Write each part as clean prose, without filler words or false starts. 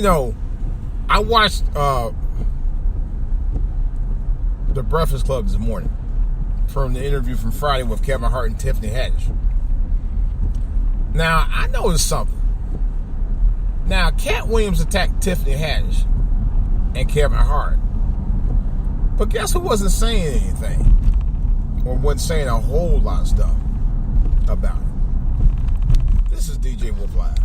I watched The Breakfast Club this morning from the interview from Friday with Kevin Hart and Tiffany Haddish. Now, I noticed something. Now, Katt Williams attacked Tiffany Haddish and Kevin Hart. But guess who wasn't saying anything? Or wasn't saying a whole lot of stuff about it? This is DJ Wolf Live.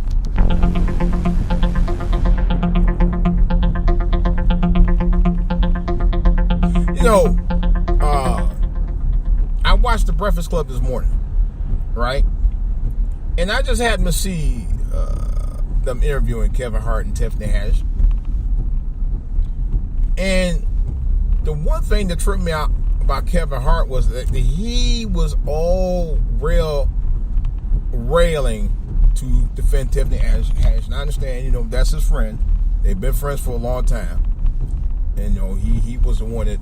I watched The Breakfast Club this morning, right? And I just happened to see them interviewing Kevin Hart and Tiffany Haddish. And the one thing that tripped me out about Kevin Hart was that he was all railing to defend Tiffany Haddish. And I understand, that's his friend. They've been friends for a long time. And he was one of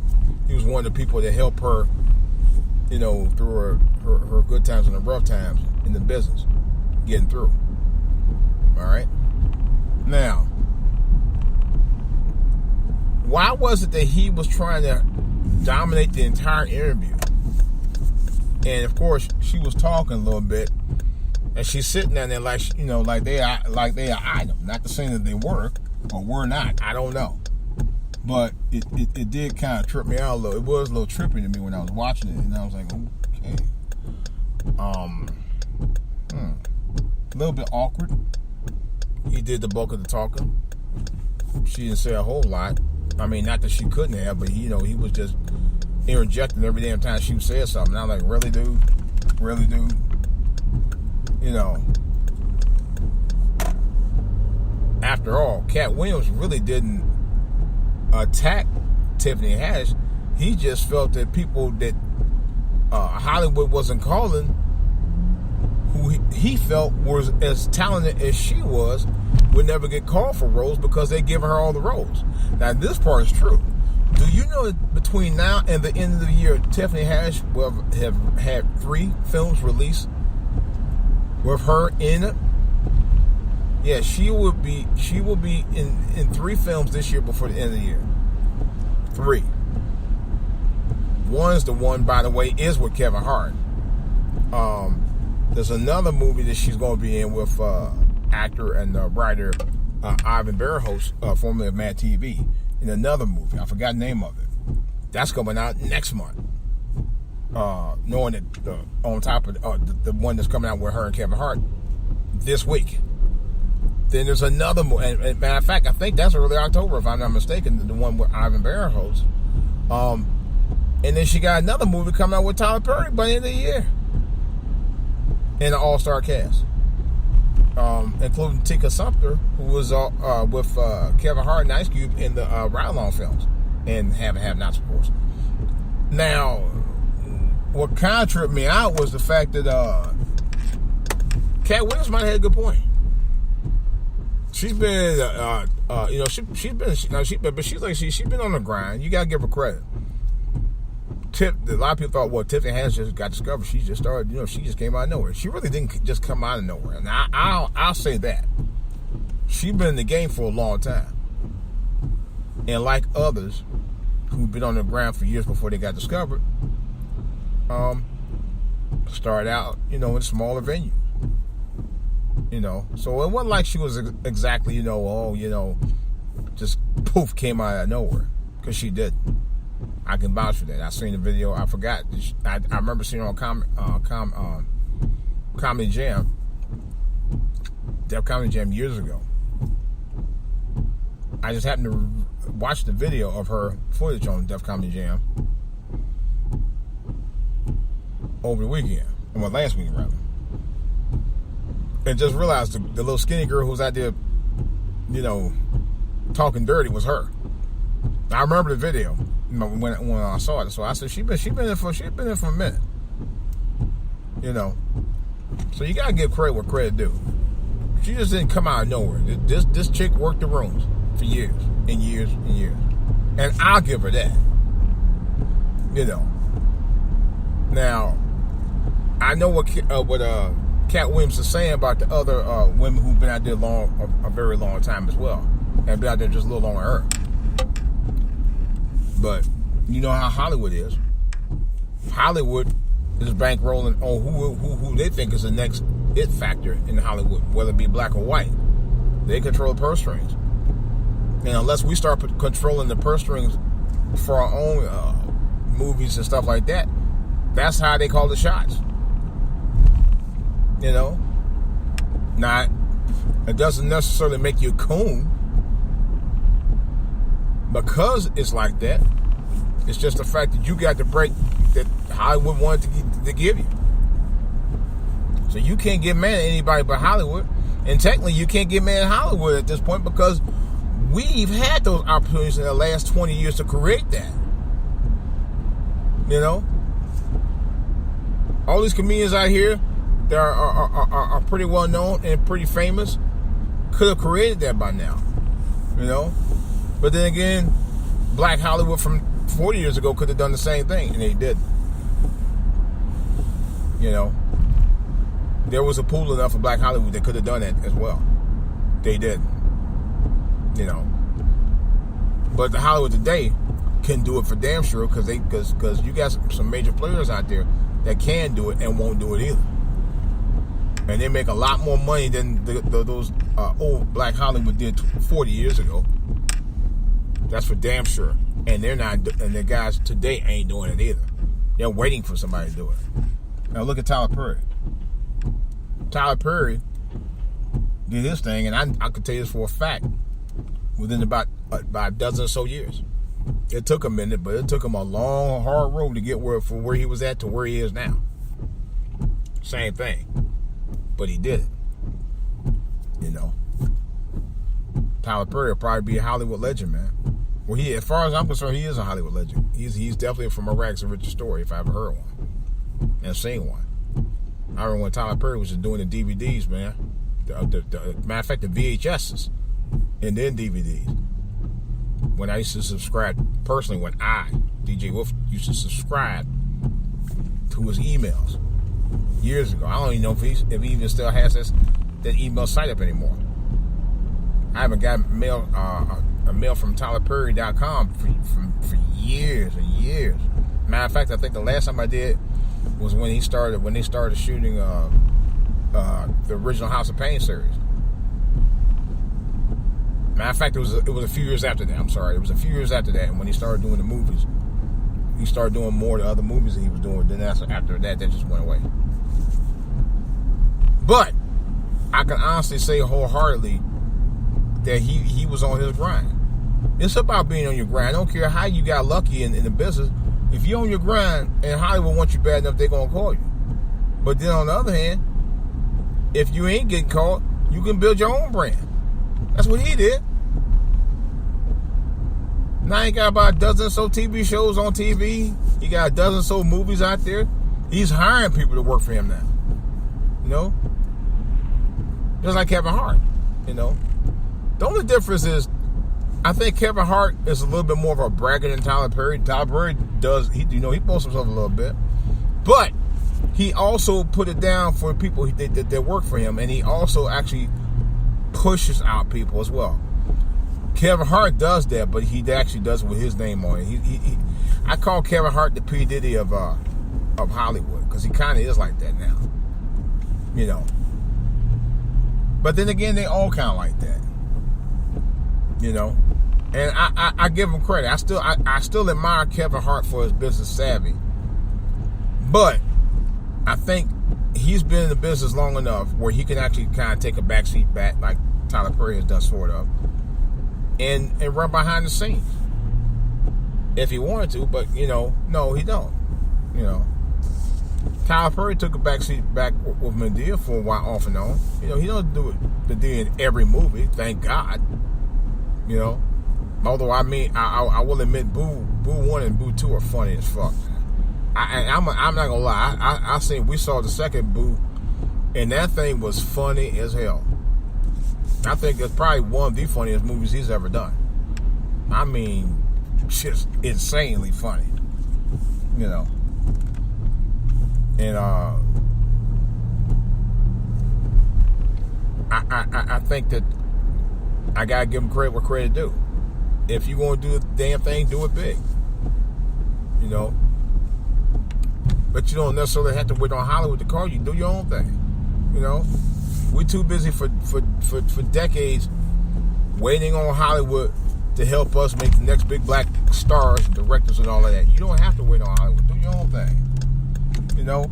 the people that helped her, through her good times and the rough times in the business, getting through. All right. Now, why was it that he was trying to dominate the entire interview? And of course, she was talking a little bit, and she's sitting down there like they are item. Not to say that they were or were not. I don't know. But it did kind of trip me out a little. It was a little trippy to me when I was watching it, and I was like, okay, a little bit awkward. He did the bulk of the talking. She didn't say a whole lot. I mean, not that she couldn't have, but he was just interjecting every damn time she said something. And I was like, really, dude? Really, dude? After all, Katt Williams really didn't attack Tiffany Haddish. He just felt that people that Hollywood wasn't calling, who he felt was as talented as she was, would never get called for roles because they give her all the roles. Now, this part is true. Do you know that between now and the end of the year, Tiffany Haddish will have had 3 films released with her in it? Yeah, she will be in 3 films this year before the end of the year. 3. One's the one, by the way, is with Kevin Hart. There's another movie that she's going to be in with actor and writer Ivan Barahos, formerly of Mad TV, in another movie. I forgot the name of it. That's coming out next month. Knowing that on top of the one that's coming out with her and Kevin Hart this week. Then there's another movie, and matter of fact, I think that's early October, if I'm not mistaken, the one with Ivan Barahos. And then she got another movie coming out with Tyler Perry by the end of the year. In an all-star cast. Including Tika Sumpter, who was with Kevin Hart and Ice Cube in the Ride-Along films. And Have-Nots, of course. Now, what kind of tripped me out was the fact that Katt Williams might have had a good point. She's been, she's been on the grind. You gotta give her credit. A lot of people thought, well, Tiffany Haddish just got discovered. She just started, she just came out of nowhere. She really didn't just come out of nowhere. And I'll say that. She's been in the game for a long time. And like others who've been on the ground for years before they got discovered, started out, in smaller venues. So it wasn't like she was exactly, just poof, came out of nowhere. Because she did. I can vouch for that. I seen the video. I forgot. I remember seeing her on Comedy Jam, Def Comedy Jam years ago. I just happened to watch the video of her footage on Def Comedy Jam over the weekend. Well, last weekend, rather. And just realized the little skinny girl who was out there, talking dirty was her. I remember the video when I saw it. So I said, she's been in for a minute. So you gotta give credit where credit due. She just didn't come out of nowhere. This chick worked the rooms for years and years and years, and I'll give her that. Now I know what Katt Williams is saying about the other women who've been out there a very long time as well, and been out there just a little longer than her. But you know how Hollywood is. Hollywood is bankrolling on who they think is the next it factor in Hollywood, whether it be black or white. They control the purse strings, and unless we start controlling the purse strings for our own movies and stuff like that, that's how they call the shots. You know, it doesn't necessarily make you a coon because it's like that. It's just the fact that you got the break that Hollywood wanted to give you. So you can't get mad at anybody but Hollywood. And technically, you can't get mad at Hollywood at this point because we've had those opportunities in the last 20 years to create that. You know? All these comedians out here that are pretty well known and pretty famous could have created that by now. You know? But then again, BlackHollywood from 40 years ago could have done the same thing, and they didn't. You know? There was a pool enough of BlackHollywood that could have done that as well. They didn't. You know. But the Hollywood today can do it for damn sure because you got some major players out there that can do it and won't do it either. And they make a lot more money than those old BlackHollywood did 40 years ago. That's for damn sure. And they're not. And the guys today ain't doing it either. They're waiting for somebody to do it. Now look at Tyler Perry. Tyler Perry did his thing, and I can tell you this for a fact. Within about a dozen or so years, it took a minute, but it took him a long, hard road to get from where he was at to where he is now. Same thing, but he did it. You know, Tyler Perry will probably be a Hollywood legend, man. Well, as far as I'm concerned, he is a Hollywood legend. He's definitely from a rags to riches story, if I ever heard one and seen one. I remember when Tyler Perry was just doing the DVDs, man. The matter of fact, the VHSs and then DVDs. When I used to subscribe, personally, when DJ Wolf, used to subscribe to his emails years ago. I don't even know if he even still has that email site up anymore. I haven't got a mail from TylerPerry.com for years and years. Matter of fact, I think the last time I did was when they started shooting the original House of Pain series. Matter of fact, it was a few years after that. I'm sorry, it was a few years after that, and when he started doing the movies, he started doing more of the other movies that he was doing. Then after that just went away. But I can honestly say wholeheartedly that he was on his grind. It's about being on your grind. I don't care how you got lucky in the business. If you're on your grind and Hollywood wants you bad enough, they're going to call you. But then on the other hand, if you ain't getting called, you can build your own brand. That's what he did. Now he got about a dozen or so TV shows on TV. He got a dozen or so movies out there. He's hiring people to work for him now. You know? Just like Kevin Hart. You know? The only difference is, I think Kevin Hart is a little bit more of a bragger than Tyler Perry. Tyler Perry he boasts himself a little bit. But he also put it down for people that work for him, and he also actually pushes out people as well. Kevin Hart does that, but he actually does it with his name on it. I call Kevin Hart the P. Diddy of Hollywood, because he kind of is like that now. You know. But then again, they all kind of like that. You know. And I give him credit. I still admire Kevin Hart for his business savvy. But I think he's been in the business long enough where he can actually kind of take a backseat back, like Tyler Perry has done, sort of, and run behind the scenes if he wanted to. But no, he don't. You know, Tyler Perry took a backseat back with Madea for a while, off and on. You know, he doesn't do Madea in every movie, thank God. You know, although I will admit, Boo 1 and Boo 2 are funny as fuck. I'm not gonna lie. We saw the second Boo, and that thing was funny as hell. I think it's probably one of the funniest movies he's ever done. I mean, just insanely funny. You know. And I think that I gotta give them credit where credit due. If you want to do the damn thing, do it big. You know. But you don't necessarily have to wait on Hollywood to call you. Do your own thing. You know. We're too busy for decades waiting on Hollywood to help us make the next big black stars and directors and all of that. You don't have to wait on Hollywood. Do your own thing. You know.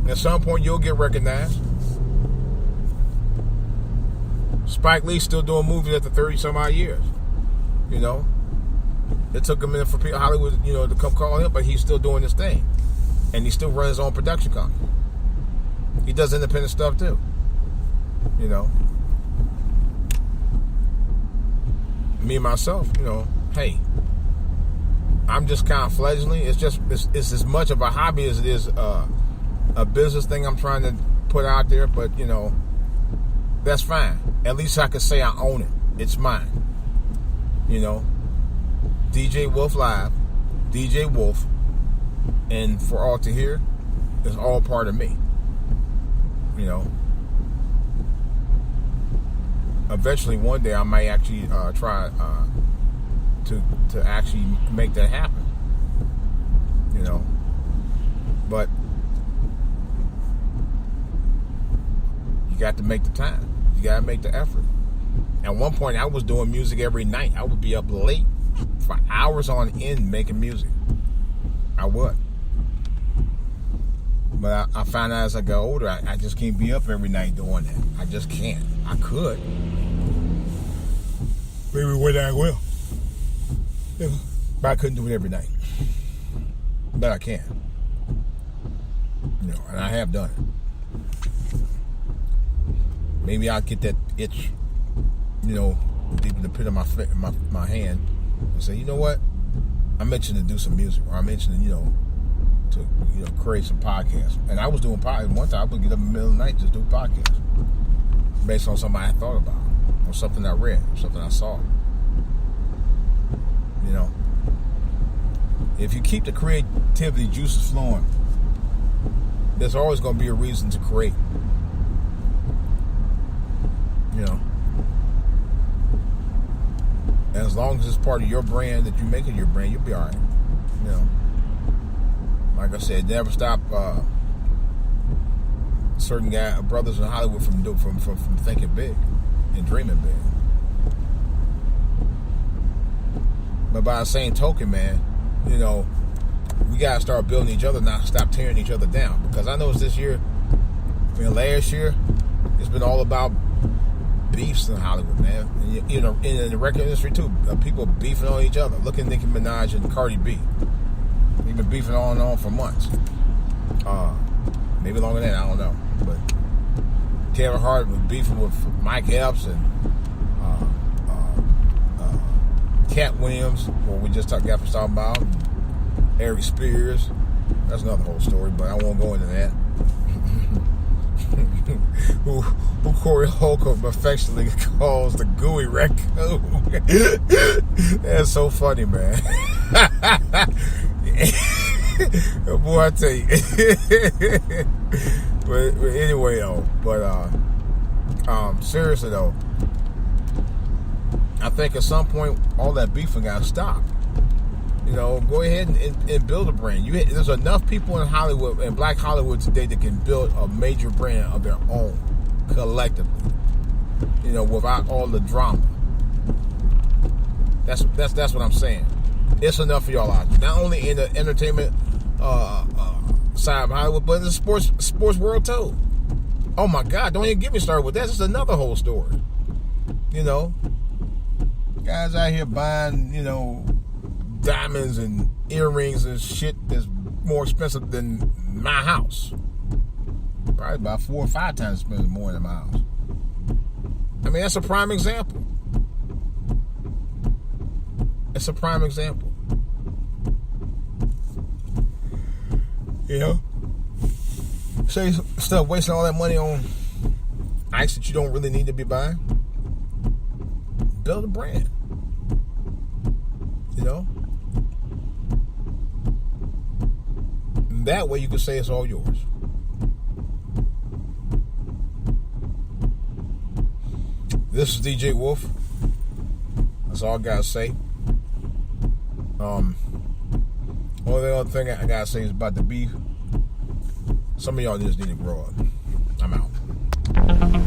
At some point, you'll get recognized. Spike Lee's still doing movies after 30-some-odd years. You know? It took a minute for Hollywood, you know, to come call him, but he's still doing his thing. And he still runs his own production company. He does independent stuff, too. You know? Me, myself, you know, hey, I'm just kind of fledgling. It's as much of a hobby as it is a business thing I'm trying to put out there, but, you know, that's fine. At least I can say I own it. It's mine. You know, DJ Wolf Live, DJ Wolf, and for all to hear, it's all part of me. You know, eventually one day I might actually try to actually make that happen. You know, but you got to make the time. You got to make the effort. At one point, I was doing music every night. I would be up late for hours on end making music. I would. But I found out as I got older, I just can't be up every night doing that. I just can't. I could. Maybe one day I will. Yeah. But I couldn't do it every night. But I can. You know, and I have done it. Maybe I'll get that itch, you know, deep in the pit of my hand, and say, you know what? I'm itching to do some music, or I'm itching to, to create some podcasts. And I was doing podcasts. One time I would get up in the middle of the night and just do podcasts based on something I thought about, or something I read, or something I saw. You know, if you keep the creativity juices flowing, there's always going to be a reason to create. You know, as long as it's part of your brand that you make it your brand, you'll be all right. You know, like I said, never stop certain brothers in Hollywood from thinking big and dreaming big. But by the same token, man, you know, we gotta start building each other, not stop tearing each other down. Because I noticed this year, last year, it's been all about beefs in Hollywood, man. And, you know, in the record industry too, people beefing on each other. Look at Nicki Minaj and Cardi B. They've been beefing on and on for months. Maybe longer than that, I don't know. But Kevin Hart was beefing with Mike Epps and Katt Williams, what we just talking about, Harry Spears. That's another whole story, but I won't go into that. who Corey Holcomb affectionately calls the gooey raccoon. That's so funny, man. Boy, I tell you. but anyway, though. Seriously though, I think at some point all that beefing got to stop. You know, go ahead and build a brand. There's enough people in Hollywood and Black Hollywood today that can build a major brand of their own collectively. You know, without all the drama. That's what I'm saying. It's enough for y'all out there. Not only in the entertainment side of Hollywood, but in the sports world too. Oh my God! Don't even get me started with that. It's another whole story. You know, guys out here buying, you know, diamonds and earrings and shit that's more expensive than my house. Probably about 4 or 5 times expensive more than my house. I mean, that's a prime example. It's a prime example. You know? So you stop wasting all that money on ice that you don't really need to be buying. Build a brand. You know? And that way you can say it's all yours. This is DJ Wolf. That's all I gotta say. Only other thing I gotta say is about the beef. Some of y'all just need to grow up. I'm out.